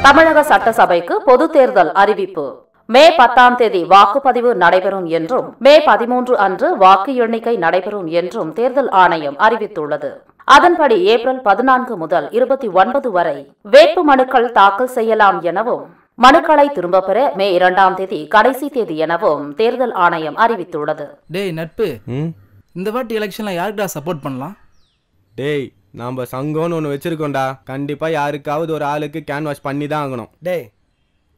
தமிழக சட்டசபைக்கு பொது தேர்தல் அறிவிப்பு. மே 10ஆம் தேதி வாக்குப்பதிவு நடைபெறும் என்றும் மே 13 அன்று வாக்கு எண்ணிக்கை நடைபெறும் என்றும் தேர்தல் ஆணையம் அறிவித்துள்ளது. அதன்படி ஏப்ரல் 14 முதல் 29 வரை வேட்பு மனுக்கள் தாக்கல் செய்யலாம் எனவும் மனுக்களை திரும்பப் பெற மே 2ஆம் தேதி கடைசி தேதி எனவும் தேர்தல் ஆணையம் அறிவித்துள்ளது. டேய் நட்பு, இந்த வாட்டி எலெக்ஷன்ல யாருக்குடா சப்போர்ட் பண்ணலாம்? டேய் நம்ம சங்கம்னு ஒன்று வச்சிருக்கோம்டா. கண்டிப்பா யாருக்காவது ஒரு ஆளுக்கு கேன்வாஸ் பண்ணி தான் ஆகணும். டேய்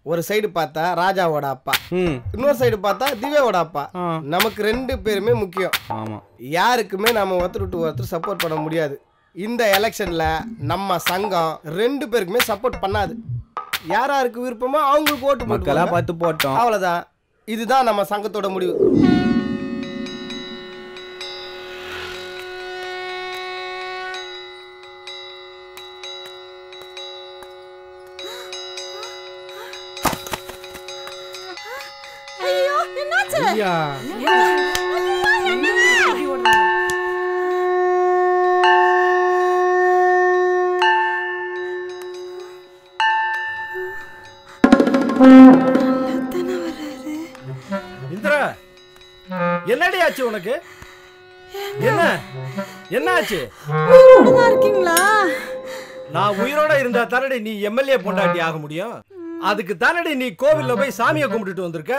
ஒரு சைடு பார்த்தா ராஜாவோட அப்பா, இன்னொரு சைடு பார்த்தா திவ்யாவோட அப்பா. நமக்கு 2 பேருமே முக்கியம். ஆமா, யாருக்குமே நம்ம ஒருத்தர் விட்டு ஒருத்தர் சப்போர்ட் பண்ண முடியாது. இந்த எலெக்ஷன்ல நம்ம சங்கம் 2 பேருக்குமே சப்போர்ட் பண்ணாது. யாராருக்கு விருப்பமோ அவங்களுக்கு ஓட்டு மக்களா பார்த்து போட்டோம், அவ்வளவுதான். இதுதான் நம்ம சங்கத்தோட முடிவு. இந்திரா, என்னடி ஆச்சு உனக்கு? என்ன ஆச்சு? இருக்கீங்களா? நான் உயிரோட இருந்தா தானடி நீ எம்எல்ஏ பொண்டாட்டி ஆக முடியும். அதுக்கு தானடி நீ கோவில்ல போய் சாமியை கும்பிட்டுட்டு வந்திருக்க.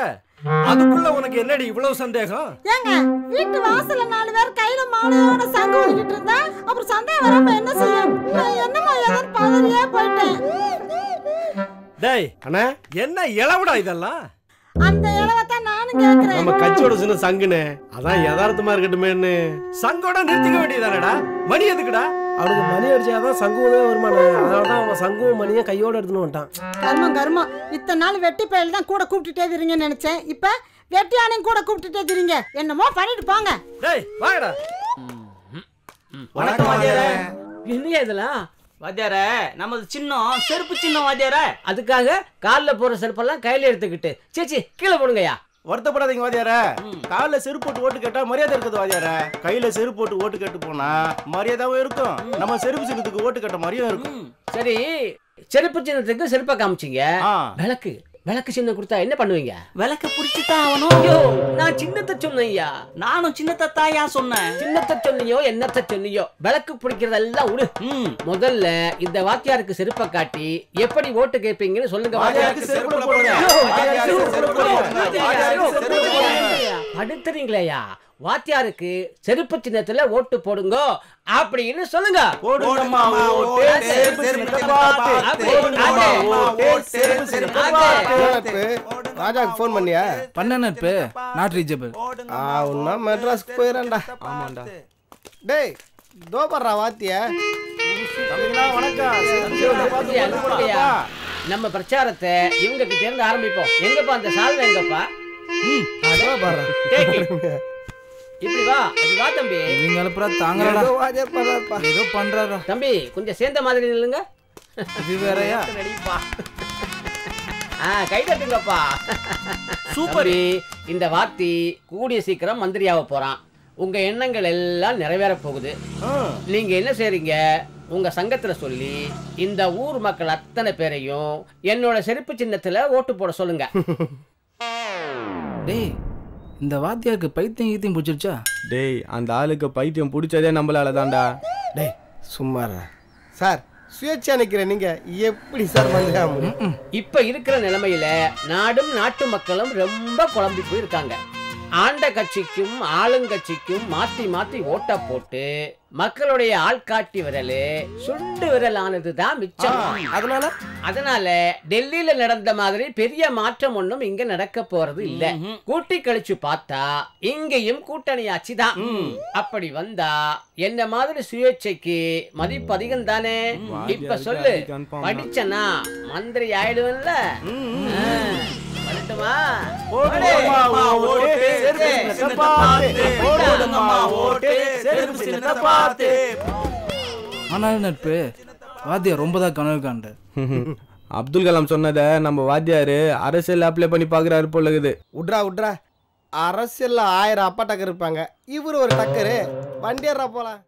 அதுக்குள்ள உனக்கு என்னடி இவ்வளவு சந்தேகம்? ஏங்க, வீட்டு வாசல்ல 4 பேர் கையில மாலையோட சங்கம் வச்சுட்டு இருந்தா அப்புறம் சந்தேகம் வராம என்ன செய்யும்? என்னமா ஏதாவது பதறியே போயிட்டேன். டேய் அண்ணா, என்ன இளவுடா இதெல்லாம்? அந்த இளவத்தான் நானும் கேக்குறேன். நம்ம கட்சியோட சின்ன சங்குனே, அதான் யதார்த்தமா இருக்கட்டுமேன்னு சங்கோட நிறுத்திக்க வேண்டியதானடா. மணி எதுக்குடா? அவனுக்கு மணி அடிச்சாதான் சங்குவமே வருமானே. அதனாலதான் அவன் சங்குவும் மணியும் கையோட எடுத்துன்னு வந்துட்டான். கர்மம். இத்தனை நாள் வெட்டி பயல் தான் கூட கூப்பிட்டுட்டே இருங்கன்னு நினைச்சேன். இப்ப வெட்டி ஆணையும் கூட கூப்பிட்டுட்டே இருங்க. என்னமோ பண்ணிட்டு போங்க. டேய் வாங்கடா. வணக்கம் வாத்தியாரே. என்னையா இதெல்லாம்? வாத்தியாரே, நமது சின்னம் செருப்பு சின்னம் வாத்தியாரே. அதுக்காக காலில் போற செருப்பெல்லாம் கையில எடுத்துக்கிட்டு சேச்சி கீழே போடுங்கய்யா. வருத்தப்படாதீங்க வாத்தியாரே. காலில் செருப்பு போட்டு ஓட்டு கேட்டா மரியாதை இருக்குது வாத்தியாரே. கையில செருப்பு போட்டு ஓட்டு கேட்டு போனா மரியாதாவும் இருக்கும். நம்ம செருப்பு சின்னத்துக்கு ஓட்டு கேட்ட மாதிரியும் இருக்கும். சரி, செருப்பு சின்னத்துக்கு செருப்பை காமிச்சிங்க. விளக்கு சின்னம் கொடுத்தா என்ன பண்ணுவீங்க? விளக்க புடிச்சுதான் ஆகணும். நான் சின்னத்தை சொன்னையா. நானும் சின்னத்தை தாயா சொன்னேன். சின்னத்தை சொன்னியோ என்னத்தை சொன்னியோ, விளக்கு பிடிக்கிறதெல்லாம் விடு. முதல்ல இந்த வாத்தியாருக்கு செருப்பை காட்டி எப்படி ஓட்டு கேட்பீங்கன்னு சொல்லுங்க. அடுத்துறீங்களேயா? வாத்தியாருக்கு செருப்பு சின்னத்துல ஓட்டு போடுங்க அப்படின்னு சொல்லுங்க. ராஜாக்கு போன் பண்ணியா? பண்ண நட்பு, நாட் ரீச்சபிள். மெட்ராஸ்க்கு போயிடறேன்டா. ஆமாண்டா. டேய் தோபர்ரா வாத்தியா. நம்ம பிரச்சாரத்தை இவங்க கிட்ட இருந்து ஆரம்பிப்போம். எங்கப்பா அந்த சால்வை? எங்கப்பா? இப்படி வா, அப்படி வா தம்பி. இவங்க அனுப்புறா தாங்கடா. ஏதோ பண்றாரா தம்பி, கொஞ்சம் சேர்ந்த மாதிரி நில்லுங்க. இது வேறயா? நடிப்பா. கை தட்டுங்கப்பா. சூப்பர். இந்த வாத்தி கூடிய சீக்கிரம் மந்திரியாக போறான். உங்க எண்ணங்கள் எல்லாம் நிறைவேற போகுது. நீங்க என்ன செய்றீங்க? உங்க சங்கத்துல சொல்லி இந்த ஊர் மக்கள் அத்தனை பேரையும் என்னோட செருப்பு சின்னத்துல ஓட்டு போட சொல்லுங்க. டேய், இந்த வாத்தியாருக்கு பைத்தியம் கீத்தியம் பிடிச்சிருச்சா? டேய், அந்த ஆளுக்கு பைத்தியம் பிடிச்சதே நம்மளால தான்டா. டேய் சும்மா சார், சுயேட்சா நிக்கிற நீங்க எப்படி சார் மந்திரியா முடியும்? இப்ப இருக்கிற நிலைமையில நாடும் நாட்டு மக்களும் ரொம்ப குழம்பி போயிருக்காங்க. ஆண்ட கட்சிக்கும் ஆளுங்கட்சிக்கும் மாத்தி மாத்தி ஓட்ட போட்டு மக்களுடைய ஆள்காட்டி விரலு சுண்டு விரல் ஆனதுதான் மிச்சம். அதனால டெல்லியில நடந்த மாதிரி பெரிய மாற்றம் ஒண்ணும் இங்க நடக்க போறது இல்ல. கூட்டி கழிச்சு பார்த்தா இங்கேயும் கூட்டணி ஆட்சிதான். அப்படி வந்தா என்ன மாதிரி சுயேட்சைக்கு மதிப்பு அதிகம் தானே? இப்ப சொல்லு, படிச்சனா மந்திரி ஆயிடுவன்ல? ஆனால் நட்பு, வாத்தியார் ரொம்ப தான் கனவு காண்ட. அப்துல் கலாம் சொன்னதை நம்ம வாத்தியாரு அரசியல் அப்ளை பண்ணி பாக்குறாரு போல இருக்குது. உட்ரா அரசியல்ல 1000 அப்பா டக்கர் இருப்பாங்க. இவரு ஒரு டக்கரு. வண்டியர்ரா போலாம்.